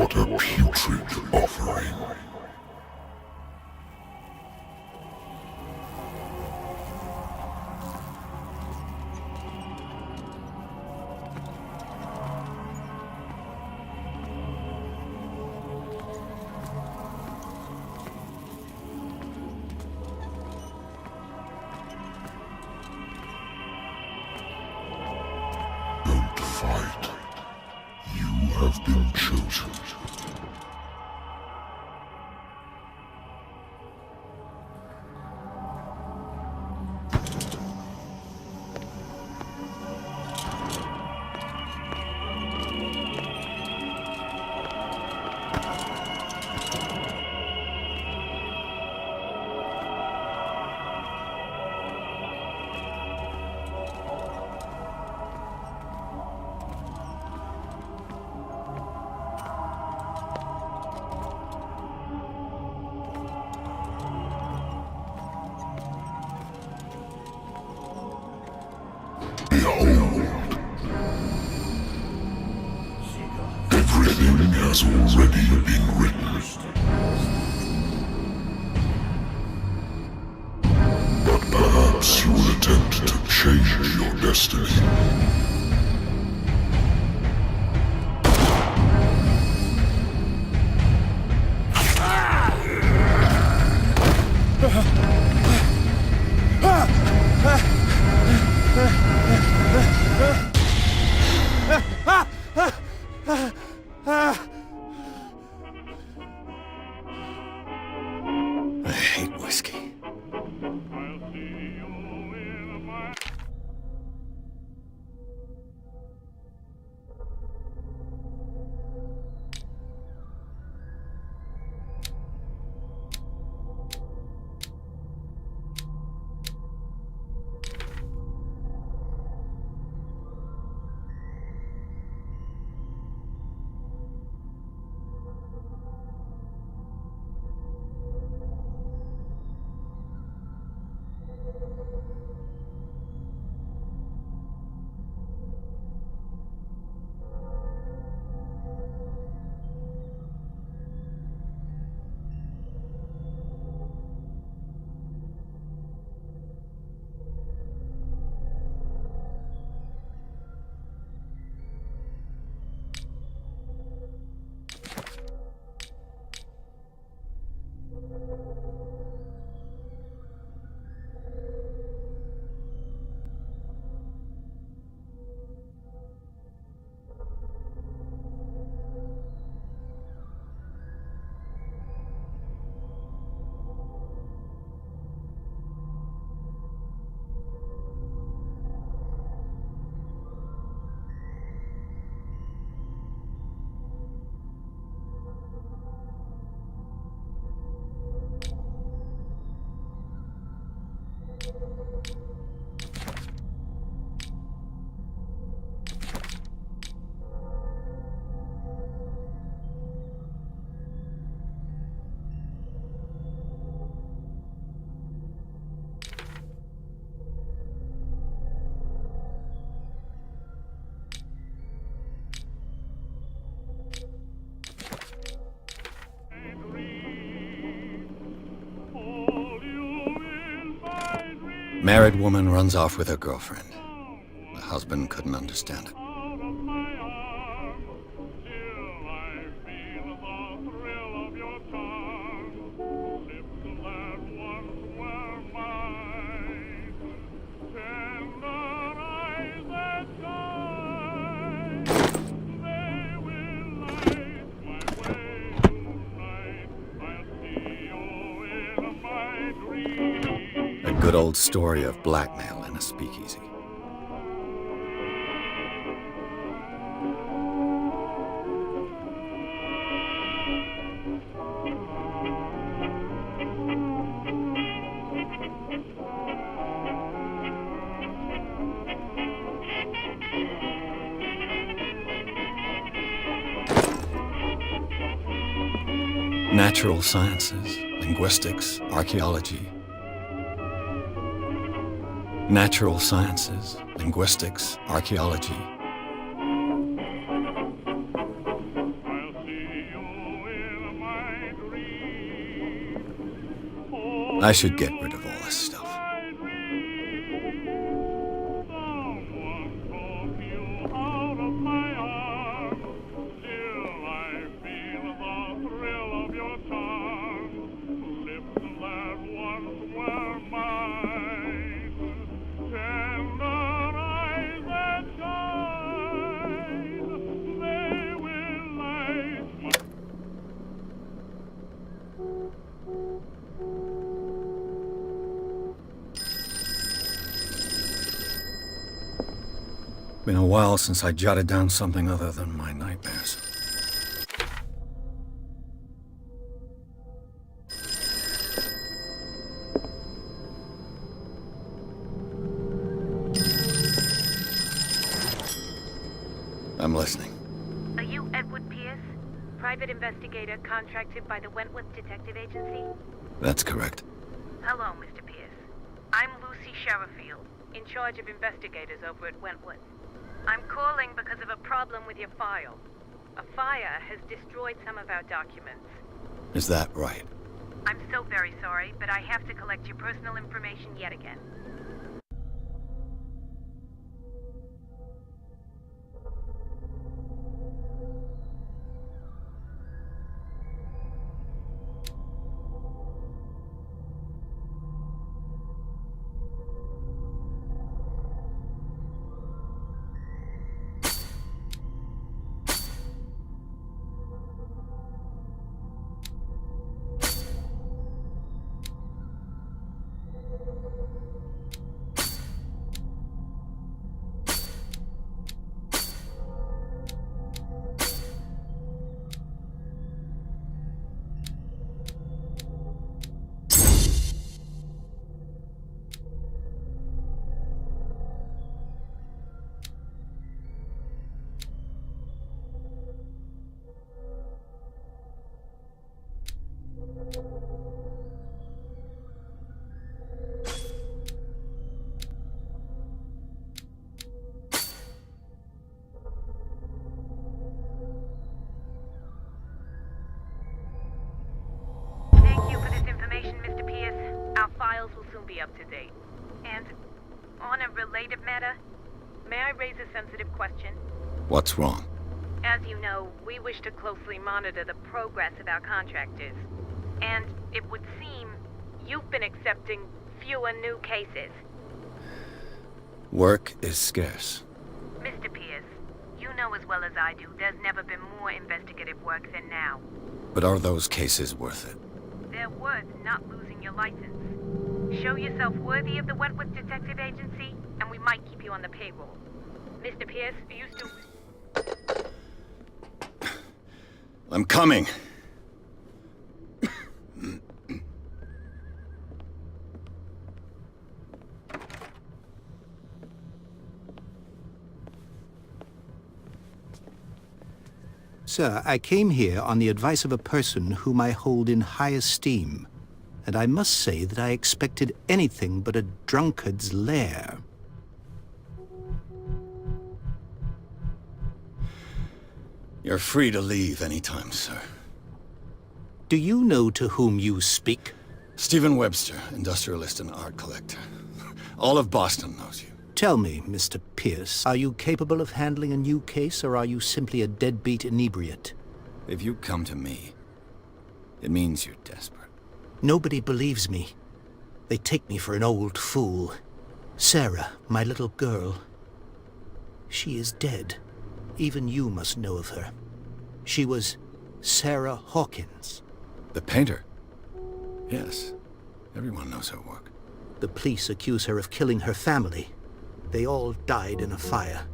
What a putrid offering. Don't fight. You have been chosen. Behold, everything has already been written. But perhaps you will attempt to change your destiny. I hate whiskey. Married woman runs off with her girlfriend. The husband couldn't understand it. A good old story of blackmail in a speakeasy. Natural sciences, linguistics, archaeology. Natural sciences, linguistics, archaeology. I should get rid of all this stuff. Been a while since I jotted down something other than my nightmares. I'm listening. Are you Edward Pierce, private investigator contracted by the Wentworth Detective Agency? That's correct. Hello, Mr. Pierce. I'm Lucy Sherrifield, in charge of investigators over at Wentworth. I'm calling because of a problem with your file. A fire has destroyed some of our documents. Is that right? I'm so very sorry, but I have to collect your personal information yet again. Our files will soon be up to date. And on a related matter, may I raise a sensitive question? What's wrong? As you know, we wish to closely monitor the progress of our contractors. And it would seem you've been accepting fewer new cases. Work is scarce. Mr. Pierce, you know as well as I do, there's never been more investigative work than now. But are those cases worth it? They're worth not losing your license. Show yourself worthy of the Wentworth Detective Agency, and we might keep you on the payroll. Mr. Pierce, are you still... I'm coming. Sir, I came here on the advice of a person whom I hold in high esteem, and I must say that I expected anything but a drunkard's lair. You're free to leave anytime, sir. Do you know to whom you speak? Stephen Webster, industrialist and art collector. All of Boston knows you. Tell me, Mr. Pierce, are you capable of handling a new case, or are you simply a deadbeat inebriate? If you come to me, it means you're desperate. Nobody believes me. They take me for an old fool. Sarah, my little girl, she is dead. Even you must know of her. She was Sarah Hawkins. The painter? Yes. Everyone knows her work. The police accuse her of killing her family. They all died in a fire.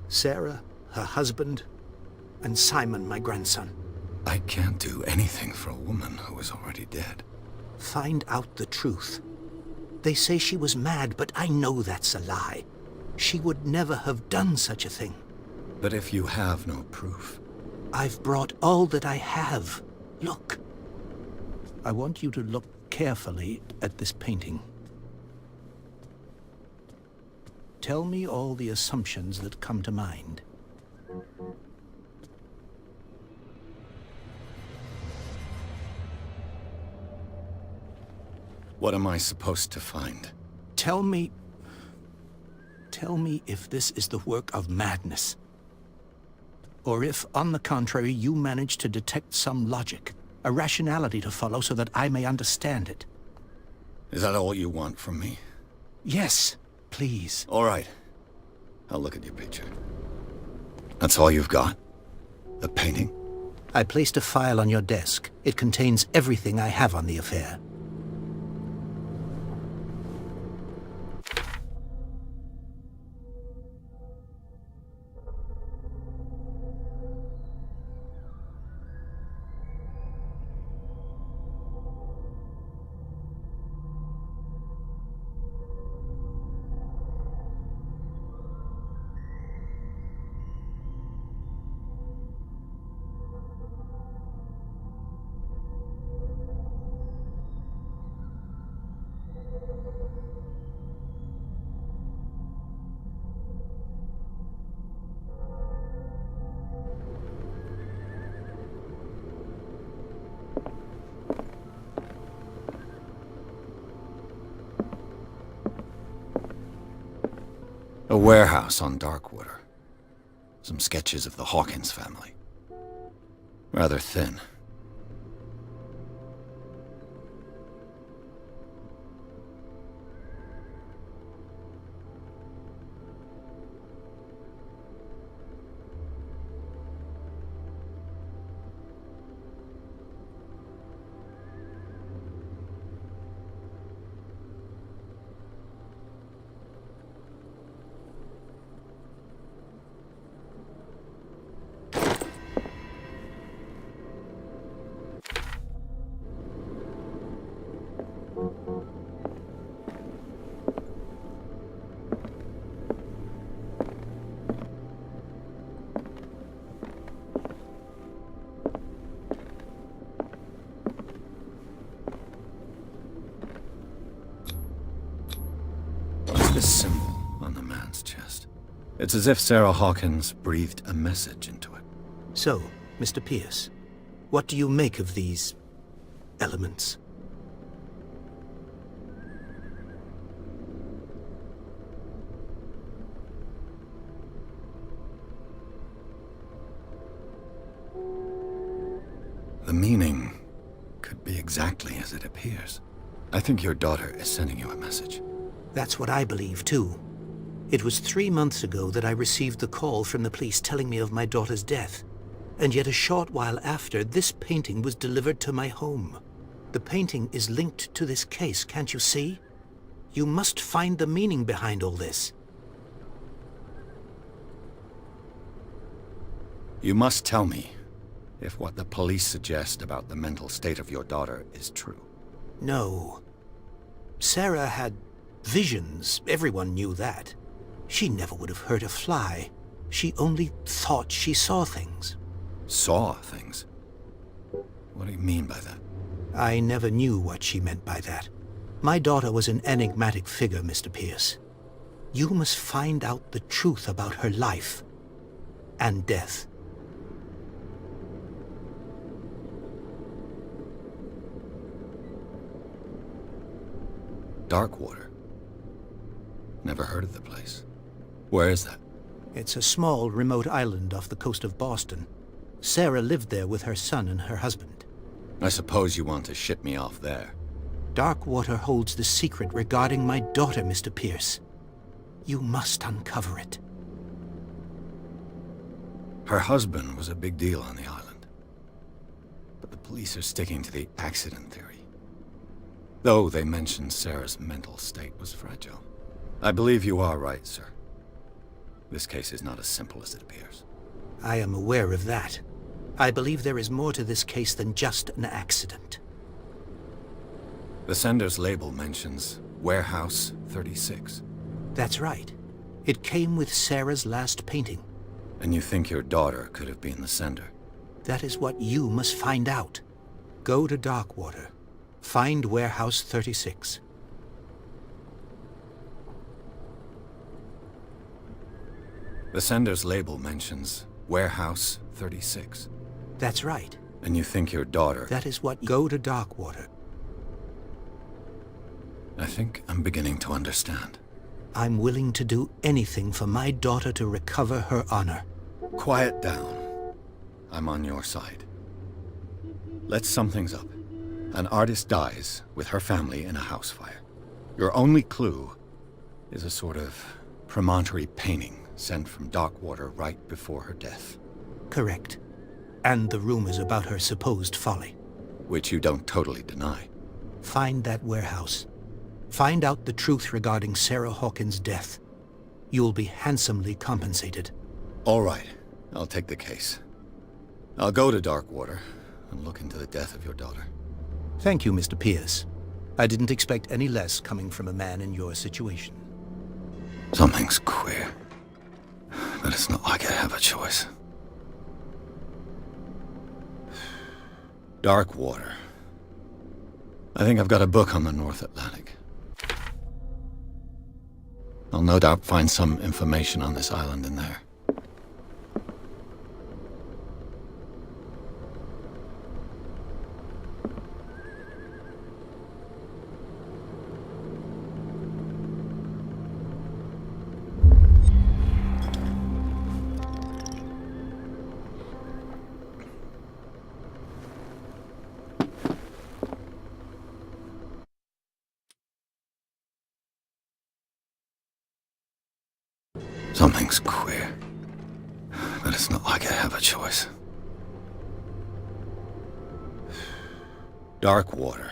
Sarah, her husband, and Simon, my grandson. I can't do anything for a woman who is already dead. Find out the truth. They say she was mad, but I know that's a lie. She would never have done such a thing. But if you have no proof... I've brought all that I have. Look. I want you to look carefully at this painting. Tell me all the assumptions that come to mind. What am I supposed to find? Tell me if this is the work of madness. Or if, on the contrary, you manage to detect some logic, a rationality to follow so that I may understand it. Is that all you want from me? Yes, please. All right. I'll look at your picture. That's all you've got? The painting? I placed a file on your desk. It contains everything I have on the affair. A warehouse on Darkwater. Some sketches of the Hawkins family. Rather thin. What's this symbol on the man's chest? It's as if Sarah Hawkins breathed a message into it. So, Mr. Pierce, what do you make of these elements? The meaning could be exactly as it appears. I think your daughter is sending you a message. That's what I believe, too. It was 3 months ago that I received the call from the police telling me of my daughter's death. And yet a short while after, this painting was delivered to my home. The painting is linked to this case, can't you see? You must find the meaning behind all this. You must tell me if what the police suggest about the mental state of your daughter is true. No. Sarah had visions. Everyone knew that. She never would have hurt a fly. She only thought she saw things. Saw things? What do you mean by that? I never knew what she meant by that. My daughter was an enigmatic figure, Mr. Pierce. You must find out the truth about her life and death. Darkwater. Never heard of the place. Where is that? It's a small, remote island off the coast of Boston. Sarah lived there with her son and her husband. I suppose you want to ship me off there. Darkwater holds the secret regarding my daughter, Mr. Pierce. You must uncover it. Her husband was a big deal on the island. But the police are sticking to the accident theory. Though they mentioned Sarah's mental state was fragile. I believe you are right, sir. This case is not as simple as it appears. I am aware of that. I believe there is more to this case than just an accident. The sender's label mentions Warehouse 36. That's right. It came with Sarah's last painting. And you think your daughter could have been the sender? That is what you must find out. Go to Darkwater. Find Warehouse 36. The sender's label mentions Warehouse 36. That's right. And you think your daughter... That is what... Go to Darkwater. I think I'm beginning to understand. I'm willing to do anything for my daughter to recover her honor. Quiet down. I'm on your side. Let's sum things up. An artist dies with her family in a house fire. Your only clue is a sort of promontory painting sent from Darkwater right before her death. Correct. And the rumors about her supposed folly. Which you don't totally deny. Find that warehouse. Find out the truth regarding Sarah Hawkins' death. You'll be handsomely compensated. All right, I'll take the case. I'll go to Darkwater and look into the death of your daughter. Thank you, Mr. Pierce. I didn't expect any less coming from a man in your situation. Something's queer. But it's not like I have a choice. Darkwater. I think I've got a book on the North Atlantic. I'll no doubt find some information on this island in there. Something's queer. But it's not like I have a choice. Darkwater.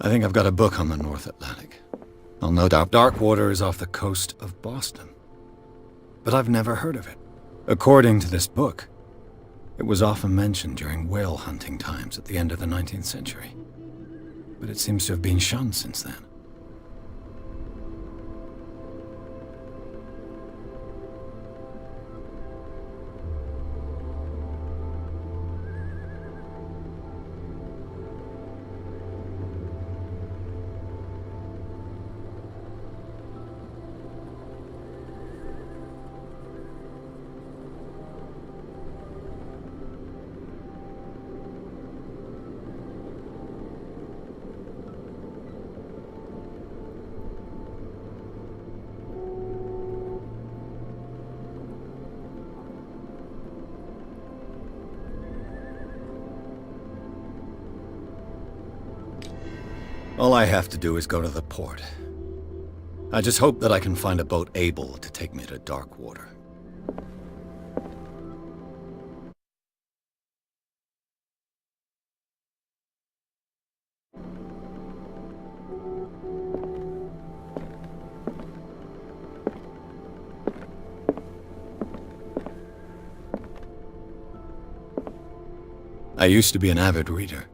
I think I've got a book on the North Atlantic. I'll no doubt Darkwater is off the coast of Boston. But I've never heard of it. According to this book, it was often mentioned during whale hunting times at the end of the 19th century. But it seems to have been shunned since then. All I have to do is go to the port. I just hope that I can find a boat able to take me to Darkwater. I used to be an avid reader.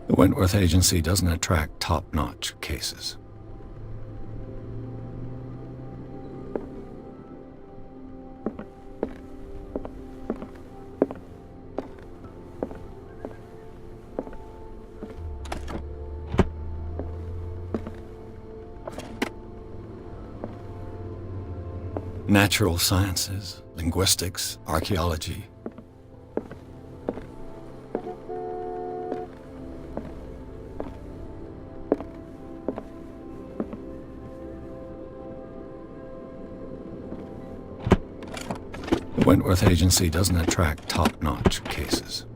The Wentworth Agency doesn't attract top-notch cases. Natural sciences, linguistics, archaeology. The Wentworth Agency doesn't attract top-notch cases.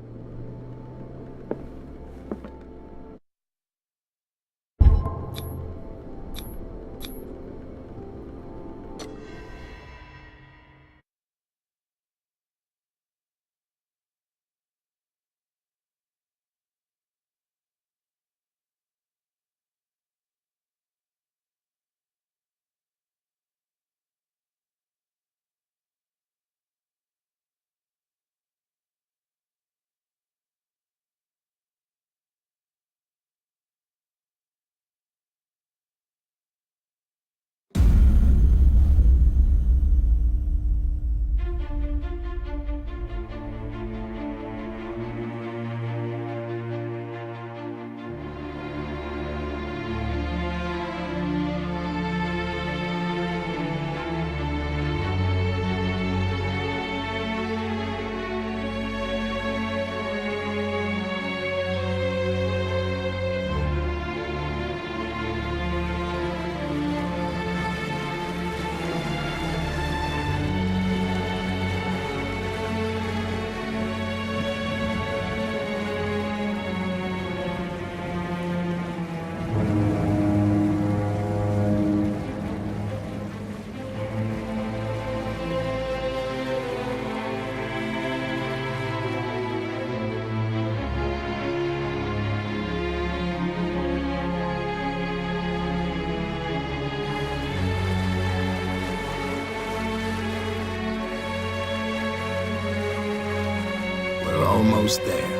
Almost there.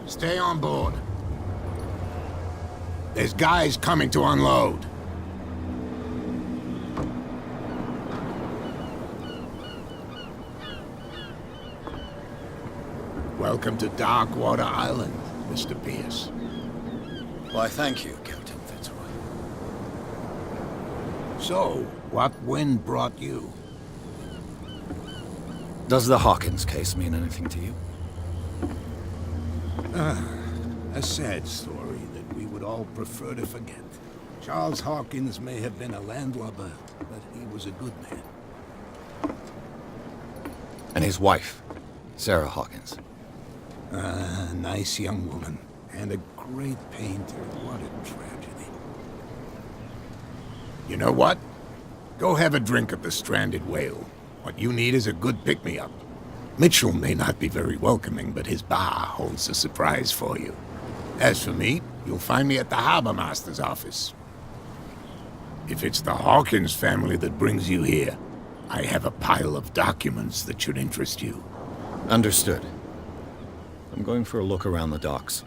Stay on board. There's guys coming to unload. Welcome to Darkwater Island, Mr. Pierce. Why, thank you, Captain Fitzroy. So, what wind brought you? Does the Hawkins case mean anything to you? A sad story that we would all prefer to forget. Charles Hawkins may have been a landlubber, but he was a good man. And his wife, Sarah Hawkins. Nice young woman. And a great painter. What a tragedy. You know what? Go have a drink at the Stranded Whale. What you need is a good pick-me-up. Mitchell may not be very welcoming, but his bar holds a surprise for you. As for me, you'll find me at the Harbor Master's office. If it's the Hawkins family that brings you here, I have a pile of documents that should interest you. Understood. I'm going for a look around the docks.